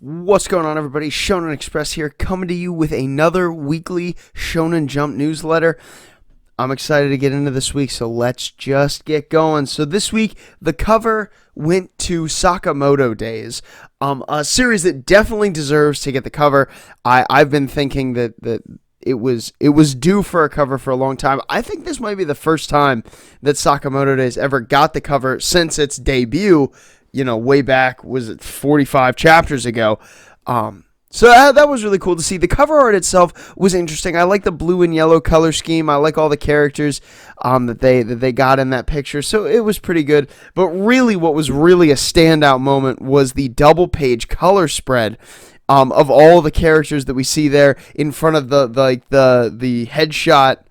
What's going on, everybody? Shonen Express here, coming to you with another weekly Shonen Jump newsletter. I'm excited to get into this week, so let's just get going. So this week, the cover went to Sakamoto Days, a series that definitely deserves to get the cover. I've been thinking that it was due for a cover for a long time. I think this might be the first time that Sakamoto Days ever got the cover since its debut. Way back, was it 45 chapters ago? So that was really cool to see. The cover art itself was interesting. I like the blue and yellow color scheme. I like all the characters that they got in that picture. So it was pretty good. But really, what was really a standout moment was the double page color spread of all the characters that we see there in front of the headshot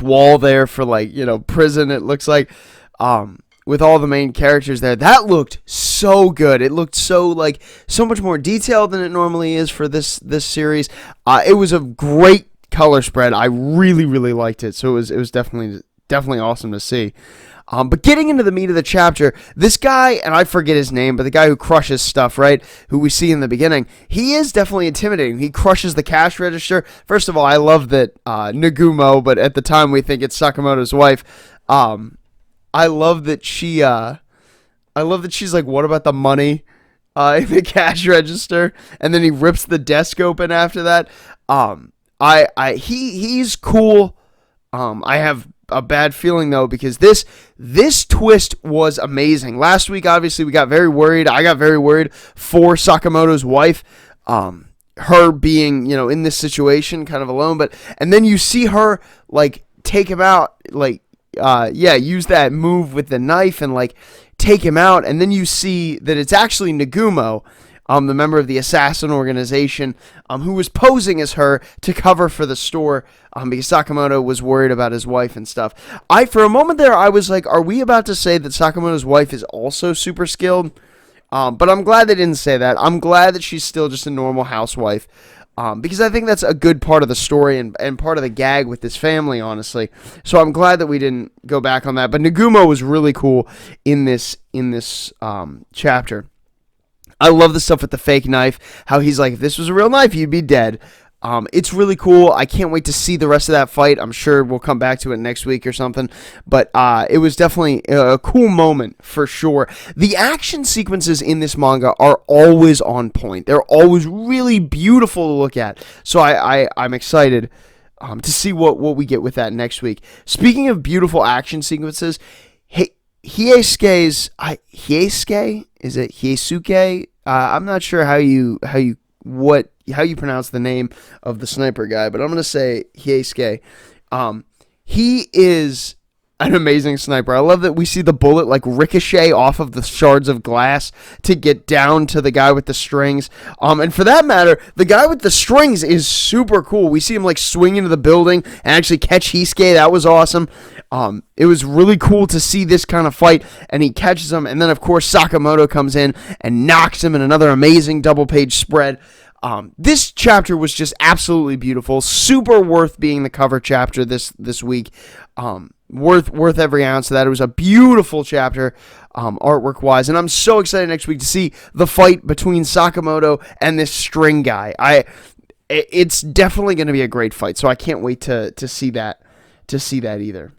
wall there for prison. It looks like. With all the main characters there. That looked so good. It looked so much more detailed than it normally is for this series. It was a great color spread. I really, really liked it. So it was definitely awesome to see. But getting into the meat of the chapter, this guy, and I forget his name, but the guy who crushes stuff, right, who we see in the beginning, he is definitely intimidating. He crushes the cash register. First of all, I love that Nagumo, but at the time we think it's Sakamoto's wife, I love that she's like, what about the money in the cash register? And then he rips the desk open after that. He's cool. I have a bad feeling though, because this twist was amazing. Last week, obviously, we got very worried. I got very worried for Sakamoto's wife. Her being, in this situation, kind of alone. And then you see her take him out, use that move with the knife and take him out, and then you see that it's actually Nagumo, the member of the assassin organization, who was posing as her to cover for the store, because Sakamoto was worried about his wife and stuff. For a moment there, I was like, are we about to say that Sakamoto's wife is also super skilled? But I'm glad they didn't say that. I'm glad that she's still just a normal housewife. Because I think that's a good part of the story and part of the gag with this family, honestly. So I'm glad that we didn't go back on that. But Nagumo was really cool in this chapter. I love the stuff with the fake knife. How he's like, if this was a real knife, you'd be dead. It's really cool. I can't wait to see the rest of that fight. I'm sure we'll come back to it next week or something. But it was definitely a cool moment for sure. The action sequences in this manga are always on point. They're always really beautiful to look at. So I'm excited to see what we get with that next week. Speaking of beautiful action sequences, Hiesuke? Is it Hiesuke? I'm not sure how you pronounce the name of the sniper guy, but I'm going to say Hiesuke. He is an amazing sniper. I love that we see the bullet ricochet off of the shards of glass to get down to the guy with the strings. And for that matter, the guy with the strings is super cool. We see him swing into the building and actually catch Hisuke. That was awesome. It was really cool to see this kind of fight, and he catches him, and then of course Sakamoto comes in and knocks him in another amazing double page spread. This chapter was just absolutely beautiful, super worth being the cover chapter this week. Worth every ounce of that. It was a beautiful chapter, artwork wise, and I'm so excited next week to see the fight between Sakamoto and this string guy. It's definitely going to be a great fight, so I can't wait to see that either.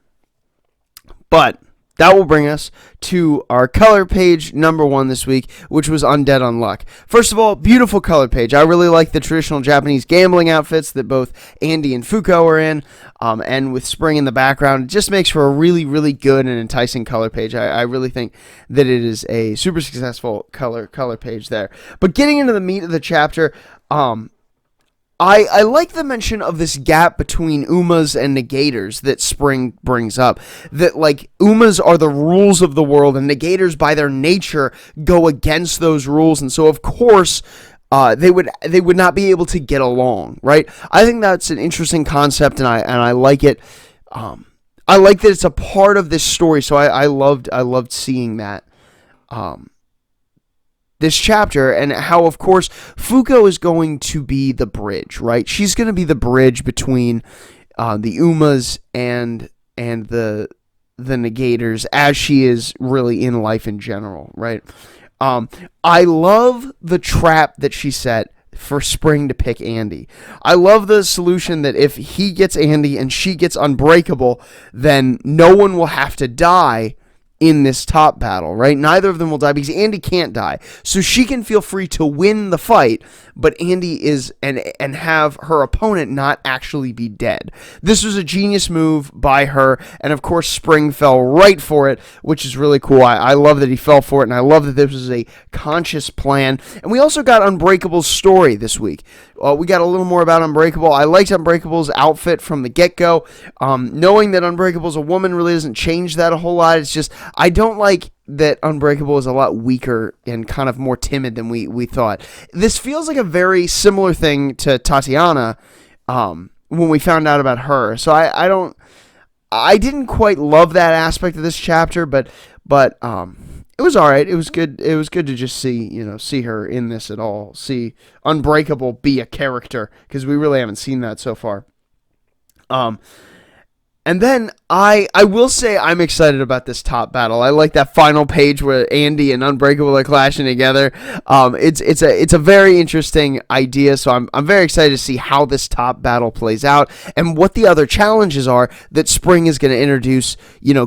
But that will bring us to our color page number 1 this week, which was Undead Unluck. First of all, beautiful color page. I really like the traditional Japanese gambling outfits that both Andy and Fuko are in, and with spring in the background. It just makes for a really, really good and enticing color page. I really think that it is a super successful color page there. But getting into the meat of the chapter, I like the mention of this gap between Umas and Negators that Spring brings up. That, Umas are the rules of the world, and Negators, by their nature, go against those rules, and so, of course, they would not be able to get along, right? I think that's an interesting concept, and I like it. I like that it's a part of this story, so I loved seeing that. This chapter, and how, of course, Fuko is going to be the bridge, right? She's going to be the bridge between the Umas and the Negators, as she is really in life in general, right? I love the trap that she set for Spring to pick Andy. I love the solution that if he gets Andy and she gets Unbreakable, then no one will have to die in this top battle, right? Neither of them will die because Andy can't die. So she can feel free to win the fight, but Andy is and have her opponent not actually be dead. This was a genius move by her, and of course Spring fell right for it, which is really cool. I love that he fell for it, and I love that this was a conscious plan. And we also got Unbreakable's story this week. We got a little more about Unbreakable. I liked Unbreakable's outfit from the get-go. Knowing that Unbreakable's a woman really doesn't change that a whole lot. It's just, I don't like that Unbreakable is a lot weaker and kind of more timid than we thought. This feels like a very similar thing to Tatiana when we found out about her. So I didn't quite love that aspect of this chapter, but it was all right. It was good. It was good to just see her in this at all. See Unbreakable be a character, because we really haven't seen that so far. And then I will say I'm excited about this top battle. I like that final page where Andy and Unbreakable are clashing together. It's a very interesting idea, so I'm very excited to see how this top battle plays out and what the other challenges are that Spring is going to introduce,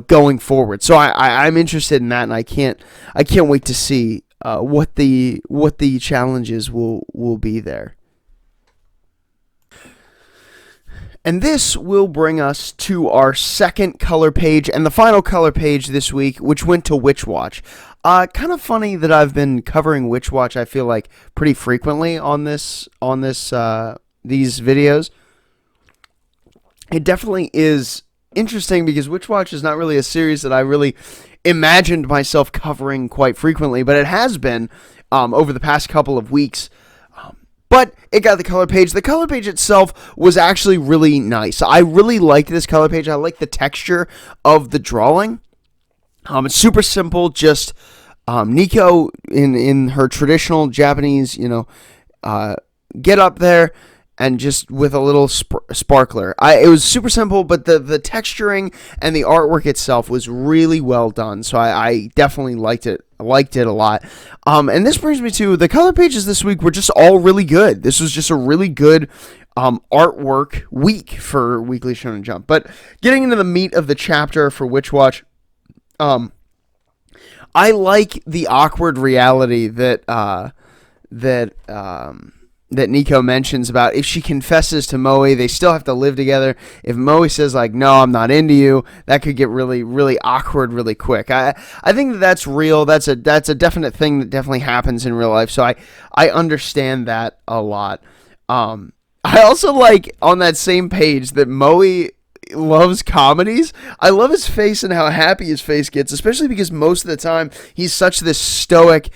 going forward. So I'm interested in that, and I can't wait to see what the challenges will be there. And this will bring us to our second color page and the final color page this week, which went to Witch Watch. Kind of funny that I've been covering Witch Watch, I feel like, pretty frequently on these videos. It definitely is interesting because Witch Watch is not really a series that I really imagined myself covering quite frequently, but it has been over the past couple of weeks. But it got the color page. The color page itself was actually really nice. I really liked this color page. I like the texture of the drawing. It's super simple. Just Nico in her traditional Japanese, get up there and just with a little sparkler. It was super simple, but the texturing and the artwork itself was really well done. So I definitely liked it. I liked it a lot. And this brings me to the color pages this week were just all really good. This was just a really good artwork week for Weekly Shonen Jump. But getting into the meat of the chapter for Witch Watch, I like the awkward reality that Nico mentions about if she confesses to Moe, they still have to live together. If Moe says, no, I'm not into you, that could get really, really awkward really quick. I think that's real. That's a definite thing that definitely happens in real life. So I understand that a lot. I also like on that same page that Moe loves comedies. I love his face and how happy his face gets, especially because most of the time he's such this stoic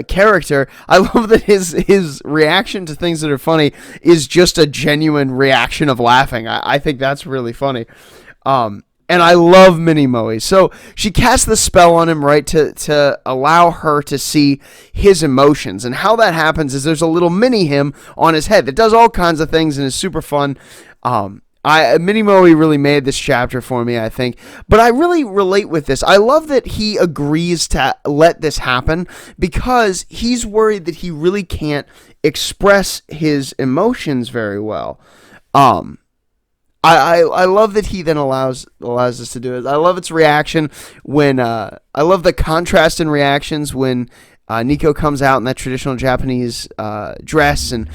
character. I love that his reaction to things that are funny is just a genuine reaction of laughing. I think that's really funny. And I love Mini Moe. So she casts the spell on him, right, to allow her to see his emotions. And how that happens is there's a little mini him on his head that does all kinds of things and is super fun. Mini Moe really made this chapter for me, I think. But I really relate with this. I love that he agrees to let this happen because he's worried that he really can't express his emotions very well. I love that he then allows us to do it. I love its reaction when I love the contrast in reactions when Nico comes out in that traditional Japanese dress, and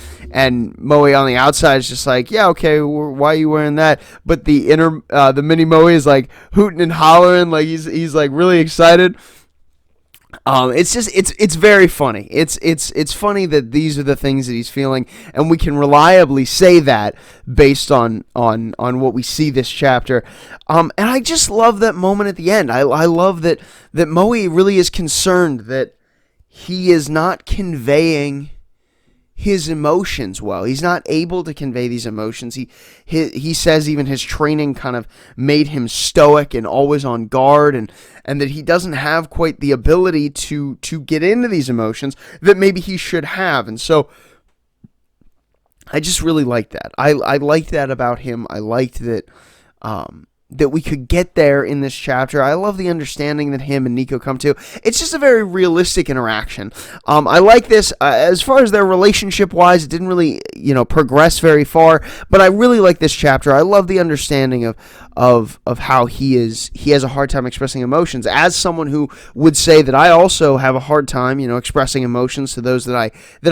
Moe on the outside is just like, yeah, okay, why are you wearing that? But the Mini Moe is like hooting and hollering, like he's like really excited. It's very funny. It's funny that these are the things that he's feeling, and we can reliably say that based on what we see this chapter. And I just love that moment at the end. I love that Moe really is concerned that he is not conveying his emotions well. He's not able to convey these emotions. He says even his training kind of made him stoic and always on guard, and that he doesn't have quite the ability to get into these emotions that maybe he should have. And so I just really like that. I liked that about him. I liked that that we could get there in this chapter. I love the understanding that him and Nico come to. It's just a very realistic interaction. I like this. As far as their relationship-wise, it didn't really, progress very far, but I really like this chapter. I love the understanding of how he has a hard time expressing emotions. As someone who would say that I also have a hard time, expressing emotions to those that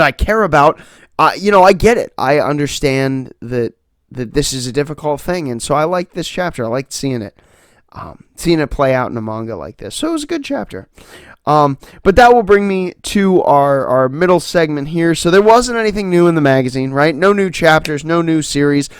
I care about, I get it. I understand that this is a difficult thing, and so I like this chapter. I liked seeing it play out in a manga like this. So it was a good chapter. But that will bring me to our middle segment here. So there wasn't anything new in the magazine, right? No new chapters, no new series,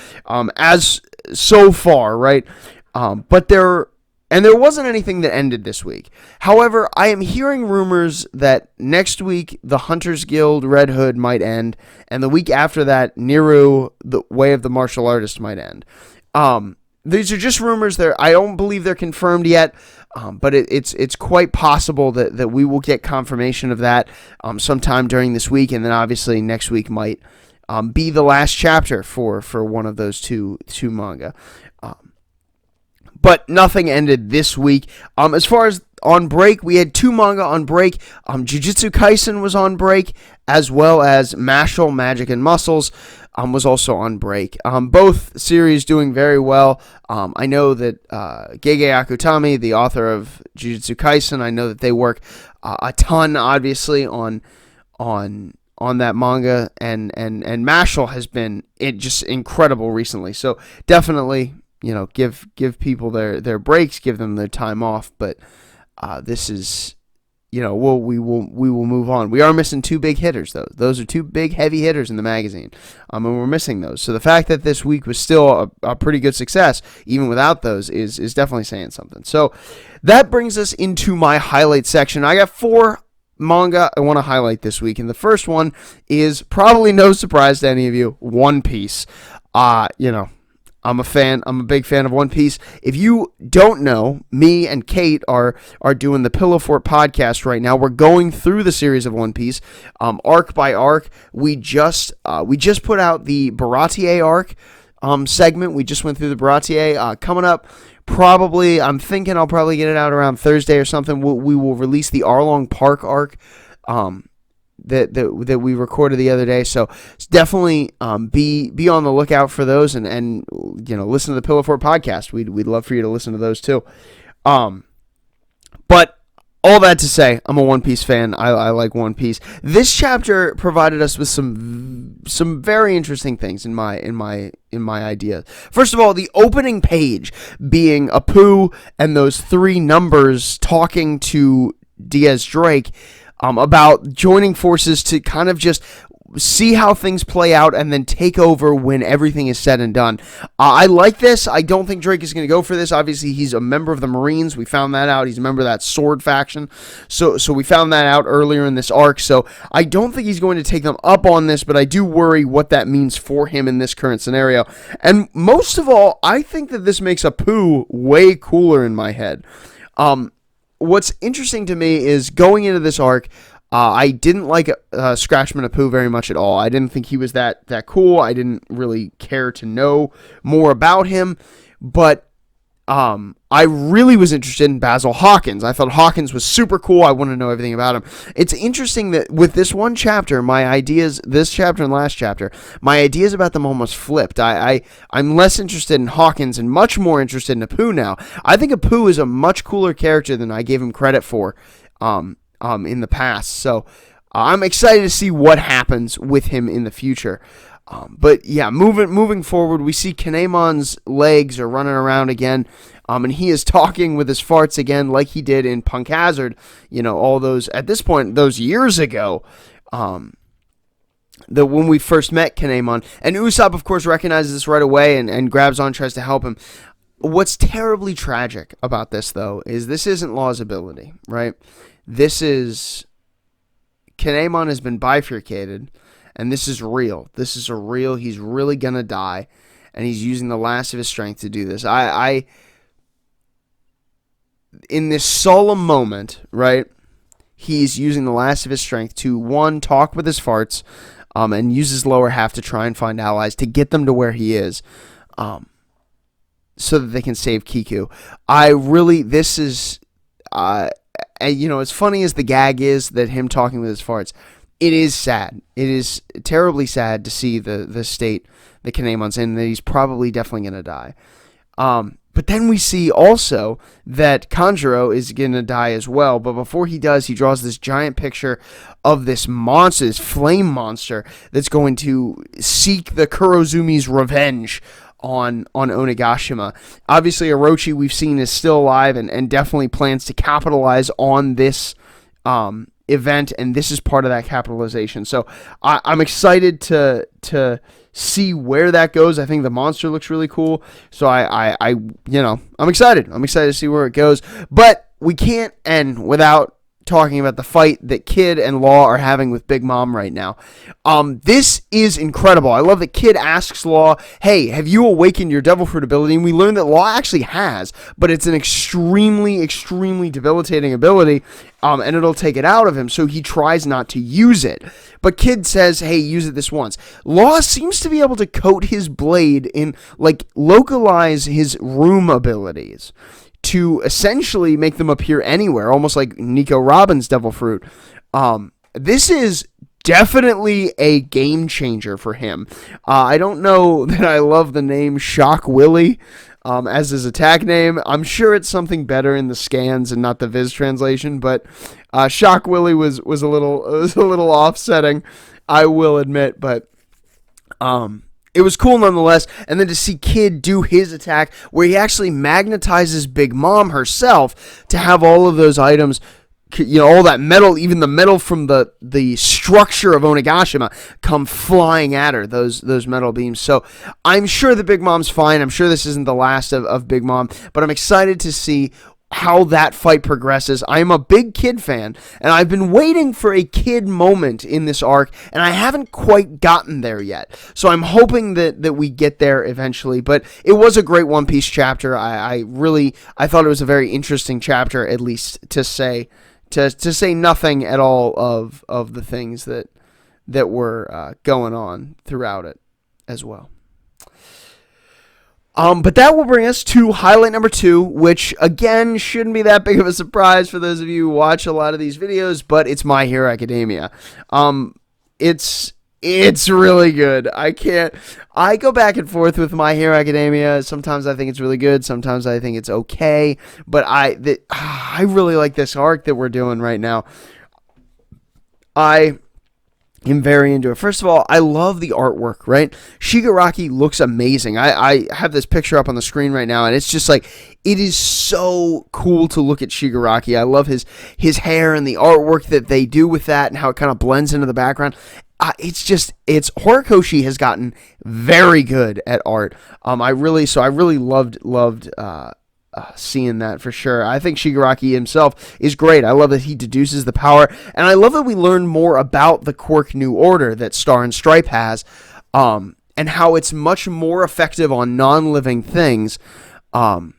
as so far, right? But there wasn't anything that ended this week. However, I am hearing rumors that next week the Hunters Guild Red Hood might end, and the week after that, Niru, the Way of the Martial Artist, might end. These are just rumors. I don't believe they're confirmed yet, but it's quite possible that we will get confirmation of that sometime during this week, and then obviously next week might be the last chapter for one of those two manga. But nothing ended this week. As far as on break, we had two manga on break. Jujutsu Kaisen was on break, as well as Mashle, Magic and Muscles was also on break. Both series doing very well. I know that Gege Akutami, the author of Jujutsu Kaisen, I know that they work a ton, obviously, on that manga, and Mashle has been just incredible recently. So definitely, give people their breaks, give them their time off. But this is, we will move on. We are missing two big hitters, though. Those are two big heavy hitters in the magazine, and we're missing those. So the fact that this week was still a pretty good success, even without those, is definitely saying something. So that brings us into my highlight section. I got 4 manga I want to highlight this week, and the first one is probably no surprise to any of you, One Piece. I'm a big fan of One Piece. If you don't know, me and Kate are doing the Pillow Fort podcast right now. We're going through the series of One Piece, arc by arc. We just put out the Baratier arc segment. We just went through the Baratier. Coming up, probably, I'm thinking I'll probably get it out around Thursday or something. We will release the Arlong Park arc. That we recorded the other day, so definitely be on the lookout for those, and listen to the Pillow Fort podcast. We'd love for you to listen to those too. But all that to say, I'm a One Piece fan. I like One Piece. This chapter provided us with some very interesting things in my idea. First of all, the opening page being Apu and those 3 numbers talking to Diaz Drake. About joining forces to kind of just see how things play out and then take over when everything is said and done. I like this. I don't think Drake is going to go for this. Obviously, he's a member of the Marines. We found that out. He's a member of that sword faction. So we found that out earlier in this arc. So I don't think he's going to take them up on this, but I do worry what that means for him in this current scenario. And most of all, I think that this makes Apu way cooler in my head. What's interesting to me is going into this arc, I didn't like Scratchman Apu very much at all. I didn't think he was that cool. I didn't really care to know more about him. But I really was interested in Basil Hawkins. I thought Hawkins was super cool. I want to know everything about him. It's interesting that with this one chapter, this chapter and last chapter, my ideas about them almost flipped. I'm less interested in Hawkins and much more interested in Apu now. I think Apu is a much cooler character than I gave him credit for in the past. So I'm excited to see what happens with him in the future. But yeah, moving forward, we see Kinemon's legs are running around again, and he is talking with his farts again, like he did in Punk Hazard. All those at this point, those years ago, when we first met Kinemon, and Usopp, of course, recognizes this right away and grabs on, tries to help him. What's terribly tragic about this, though, is this isn't Law's ability, right? This is Kinemon has been bifurcated. And this is real. This is real. He's really going to die. And he's using the last of his strength to do this. In this solemn moment, right, he's using the last of his strength to, 1, talk with his farts, and use his lower half to try and find allies to get them to where he is. so that they can save Kiku. I really, this is, as funny as the gag is that him talking with his farts, it is sad. It is terribly sad to see the state that Kinemon's in, that he's probably definitely going to die. But then we see also that Kanjuro is going to die as well. But before he does, he draws this giant picture of this monster, this flame monster, that's going to seek the Kurozumi's revenge on Onigashima. Obviously, Orochi, we've seen, is still alive and definitely plans to capitalize on this event, and this is part of that capitalization. So I'm excited to see where that goes. I think the monster looks really cool. So I'm excited. I'm excited to see where it goes. But we can't end without talking about the fight that Kid and Law are having with Big Mom right now. This is incredible. I love that Kid asks Law, hey, have you awakened your devil fruit ability? And we learn that Law actually has, but it's an extremely, extremely debilitating ability, and it'll take it out of him, so he tries not to use it. But Kid says, hey, use it this once. Law seems to be able to coat his blade in, localize his room abilities to essentially make them appear anywhere, almost like Nico Robin's Devil Fruit. This is definitely a game changer for him. I don't know that I love the name Shock Willie as his attack name. I'm sure it's something better in the scans and not the Viz translation, but Shock Willie was a little offsetting, I will admit, but it was cool nonetheless. And then to see Kid do his attack where he actually magnetizes Big Mom herself to have all of those items, all that metal, even the metal from the structure of Onigashima, come flying at her, those metal beams. So I'm sure that Big Mom's fine. I'm sure this isn't the last of Big Mom, but I'm excited to see how that fight progresses. I am a big Kid fan, and I've been waiting for a Kid moment in this arc, and I haven't quite gotten there yet. So I'm hoping that we get there eventually, but it was a great One Piece chapter. I thought it was a very interesting chapter, at least to say nothing at all of the things that were going on throughout it as well. But that will bring us to highlight number 2, which, again, shouldn't be that big of a surprise for those of you who watch a lot of these videos, but it's My Hero Academia. It's really good. I go back and forth with My Hero Academia. Sometimes I think it's really good. Sometimes I think it's okay. But I really like this arc that we're doing right now. I am very into it. First of all, I love the artwork, right? Shigaraki looks amazing. I have this picture up on the screen right now, and it's just like, it is so cool to look at Shigaraki. I love his hair and the artwork that they do with that and how it kind of blends into the background. Horikoshi has gotten very good at art. I really loved seeing that for sure. I think Shigaraki himself is great. I love that he deduces the power, and I love that we learn more about the Quirk New Order that Star and Stripe has, and how it's much more effective on non-living things, and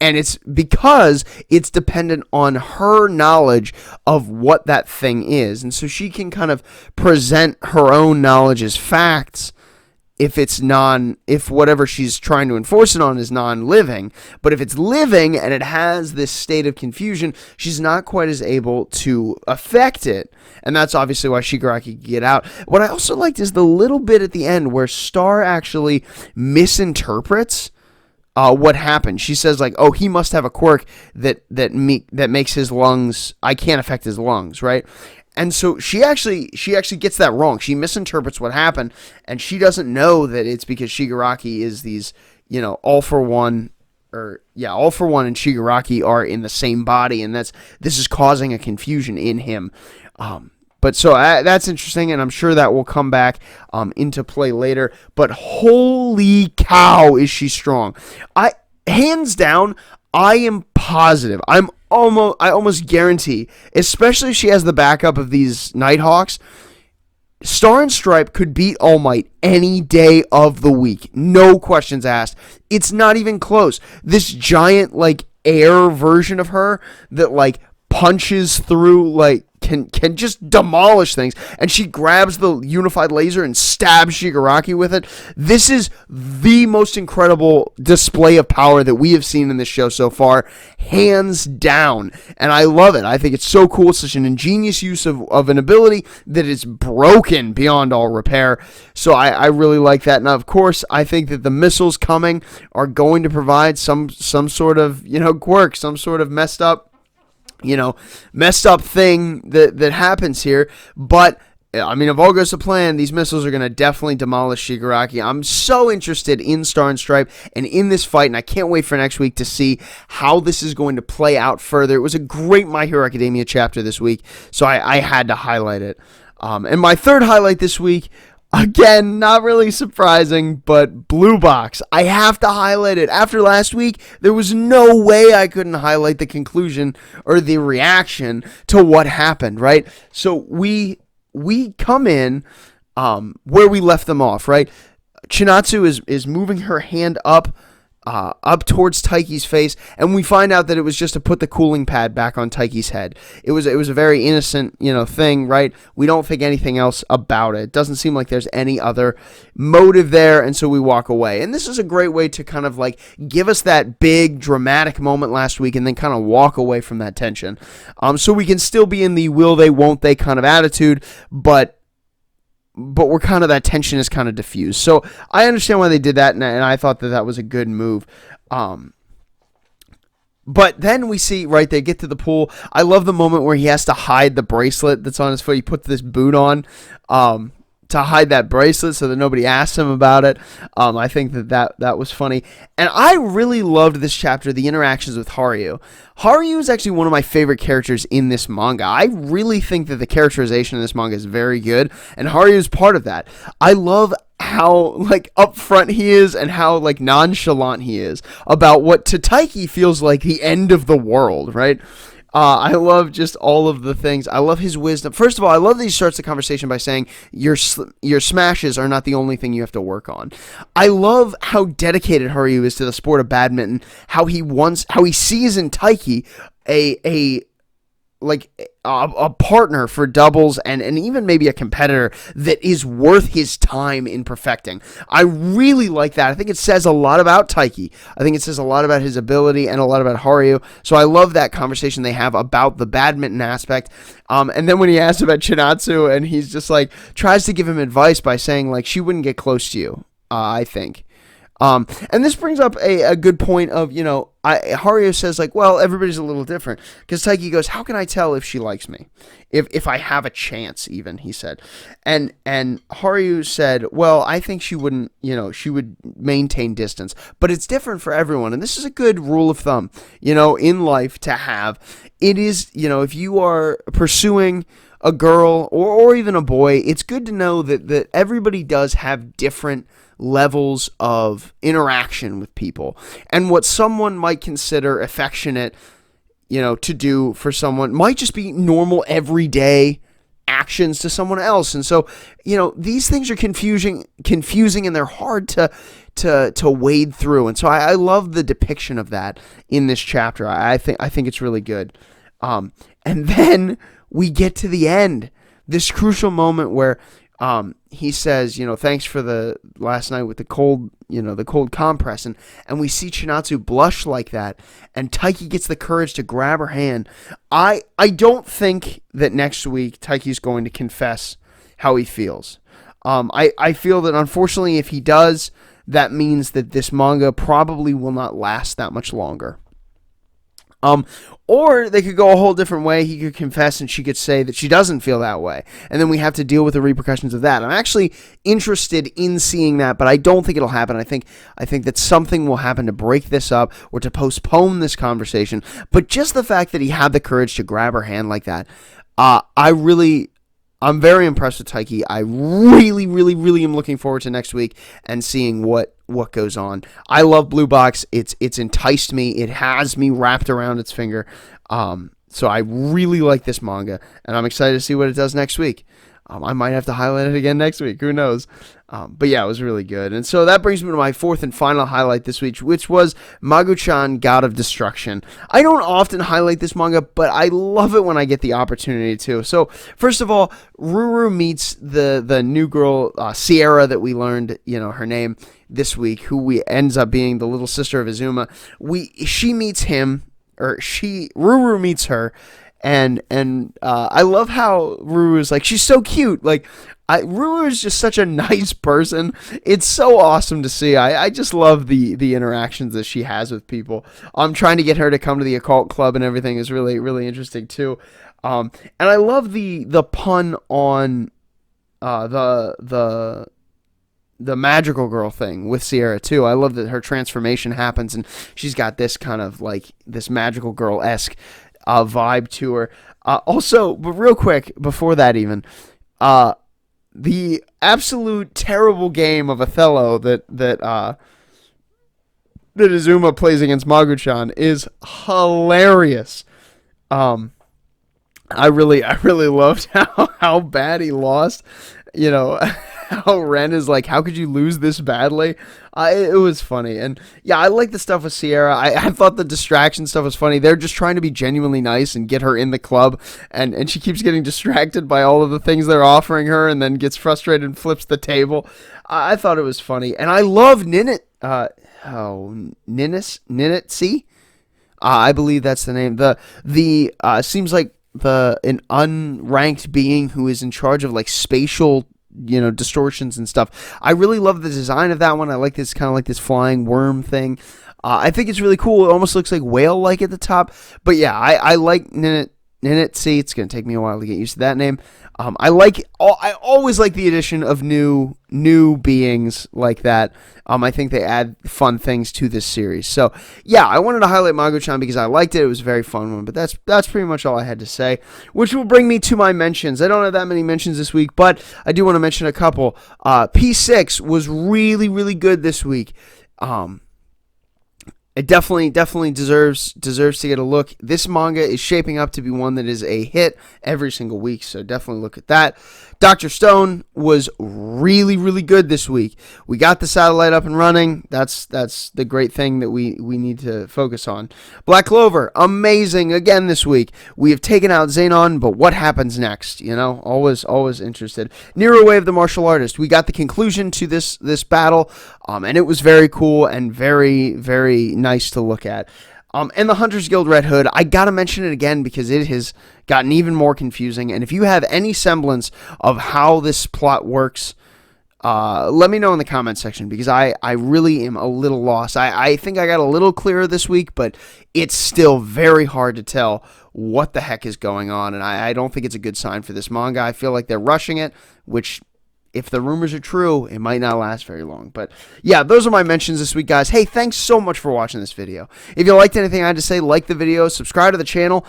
it's because it's dependent on her knowledge of what that thing is, and so she can kind of present her own knowledge as facts if whatever she's trying to enforce it on is non-living. But if it's living and it has this state of confusion, she's not quite as able to affect it. And that's obviously why Shigaraki can get out. What I also liked is the little bit at the end where Star actually misinterprets what happened. She says, like, oh, he must have a quirk that makes his lungs, I can't affect his lungs, right? And so she actually gets that wrong. She misinterprets what happened, and she doesn't know that it's because Shigaraki is these, All for One and Shigaraki are in the same body, and this is causing a confusion in him. But so that's interesting, and I'm sure that will come back into play later. But holy cow, is she strong! Hands down, I am positive. I almost guarantee, especially if she has the backup of these Nighthawks, Star and Stripe could beat All Might any day of the week. No questions asked. It's not even close. This giant, air version of her that, punches through, can just demolish things, and she grabs the unified laser and stabs Shigaraki with it. This is the most incredible display of power that we have seen in this show so far, hands down, and I love it. I think it's so cool. It's such an ingenious use of an ability that is broken beyond all repair, so I really like that. Now, of course, I think that the missiles coming are going to provide some sort of, quirk, some sort of messed up thing that happens here. But I mean, if all goes to plan, these missiles are going to definitely demolish Shigaraki. I'm so interested in Star and Stripe and in this fight, and I can't wait for next week to see how this is going to play out further. It was a great My Hero Academia chapter this week, so I had to highlight it. And my third highlight this week, again, not really surprising, but Blue Box. I have to highlight it. After last week, there was no way I couldn't highlight the conclusion or the reaction to what happened, right? So we come in where we left them off, right? Chinatsu is moving her hand up towards Taiki's face, and we find out that it was just to put the cooling pad back on Taiki's head. It was a very innocent, thing, right? We don't think anything else about it. It doesn't seem like there's any other motive there, and so we walk away. And this is a great way to kind of like give us that big dramatic moment last week, and then kind of walk away from that tension. So we can still be in the will they, won't they kind of attitude, but we're kind of, that tension is kind of diffused. So I understand why they did that, and I thought that was a good move. But then we see, right, they get to the pool. I love the moment where he has to hide the bracelet that's on his foot. He puts this boot on to hide that bracelet so that nobody asks him about it. I think that was funny. And I really loved this chapter, the interactions with Haruyu. Haruyu is actually one of my favorite characters in this manga. I really think that the characterization in this manga is very good, and Haruyu is part of that. I love how upfront he is and how nonchalant he is about what to Taiki feels like the end of the world, right? I love just all of the things. I love his wisdom. First of all, I love that he starts the conversation by saying your smashes are not the only thing you have to work on. I love how dedicated Haruyu is to the sport of badminton. How he sees in Taiki a partner for doubles and even maybe a competitor that is worth his time in perfecting. I really like that. I think it says a lot about Taiki. I think it says a lot about his ability and a lot about Haruyu. So I love that conversation they have about the badminton aspect. And then when he asks about Chinatsu, and he's just tries to give him advice by saying she wouldn't get close to you, I think. And this brings up a good point of, Haruyu says well, everybody's a little different, because Taiki goes, how can I tell if she likes me? If I have a chance, even, he said. And Haruyu said, well, I think she wouldn't, she would maintain distance, but it's different for everyone. And this is a good rule of thumb, in life to have. It is, if you are pursuing a girl or even a boy, it's good to know that everybody does have different levels of interaction with people, and what someone might consider affectionate, to do for someone might just be normal everyday actions to someone else. And so, these things are confusing, and they're hard to wade through. And so I love the depiction of that in this chapter. I think it's really good. And then we get to the end, this crucial moment where he says, thanks for the last night with the cold, the cold compress. And we see Chinatsu blush like that. And Taiki gets the courage to grab her hand. I don't think that next week Taiki's going to confess how he feels. I feel that, unfortunately, if he does, that means that this manga probably will not last that much longer. Or they could go a whole different way. He could confess and she could say that she doesn't feel that way. And then we have to deal with the repercussions of that. I'm actually interested in seeing that, but I don't think it'll happen. I think that something will happen to break this up or to postpone this conversation. But just the fact that he had the courage to grab her hand like that, I'm very impressed with Taiki. I really, really, really am looking forward to next week and seeing what goes on. I love Blue Box. It's enticed me. It has me wrapped around its finger. So I really like this manga, and I'm excited to see what it does next week. I might have to highlight it again next week. Who knows? But yeah, it was really good. And so that brings me to my fourth and final highlight this week, which was Magu-chan, God of Destruction. I don't often highlight this manga, but I love it when I get the opportunity to. So first of all, Ruru meets the new girl, Sierra, that we learned, her name this week, who ends up being the little sister of Izuma. She meets him, Ruru meets her. And I love how Ruru is like, she's so cute. Like, Ruru is just such a nice person. It's so awesome to see. I just love the interactions that she has with people. I'm trying to get her to come to the occult club and everything is really, really interesting too. And I love the pun on the magical girl thing with Sierra too. I love that her transformation happens and she's got this kind of like this magical girl-esque vibe to her. Also, but real quick, before that even, the absolute terrible game of Othello that Izuma plays against Magu-chan is hilarious. I really loved how bad he lost. How Ren is like, how could you lose this badly? It was funny. And yeah, I like the stuff with Sierra. I thought the distraction stuff was funny. They're just trying to be genuinely nice and get her in the club. And she keeps getting distracted by all of the things they're offering her and then gets frustrated and flips the table. I thought it was funny. And I love Ninitsi? I believe that's the name. Seems like an unranked being who is in charge of like spatial distortions and stuff. I really love the design of that one. I like this kind of like this flying worm thing. I think it's really cool. It almost looks like whale-like at the top. But yeah, I like Ninitsi. It's going to take me a while to get used to that name. I always like the addition of new beings like that. I think they add fun things to this series. So yeah, I wanted to highlight Magu-chan because I liked it. It was a very fun one. But that's pretty much all I had to say, which will bring me to my mentions. I don't have that many mentions this week, but I do want to mention a couple. P6 was really, really good this week. It definitely deserves to get a look. This manga is shaping up to be one that is a hit every single week, so definitely look at that. Dr. Stone was really, really good this week. We got the satellite up and running. That's the great thing that we need to focus on. Black Clover, amazing again this week. We have taken out Xenon, but what happens next? Always interested. Nero Way of the Martial Artist. We got the conclusion to this battle, and it was very cool and very, very nice to look at. And the Hunters Guild Red Hood, I gotta mention it again because it has gotten even more confusing. And if you have any semblance of how this plot works, let me know in the comment section because I really am a little lost. I think I got a little clearer this week, but it's still very hard to tell what the heck is going on. And I don't think it's a good sign for this manga. I feel like they're rushing it, which, if the rumors are true, it might not last very long. But yeah, those are my mentions this week, guys. Hey, thanks so much for watching this video. If you liked anything I had to say, like the video, subscribe to the channel,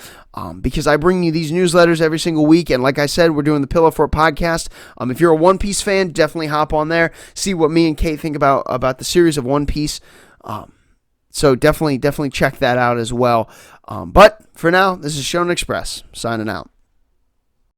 because I bring you these newsletters every single week. And like I said, we're doing the Pillow Fort podcast. If you're a One Piece fan, definitely hop on there. See what me and Kate think about the series of One Piece. So definitely check that out as well. But for now, this is Shonen Express, signing out.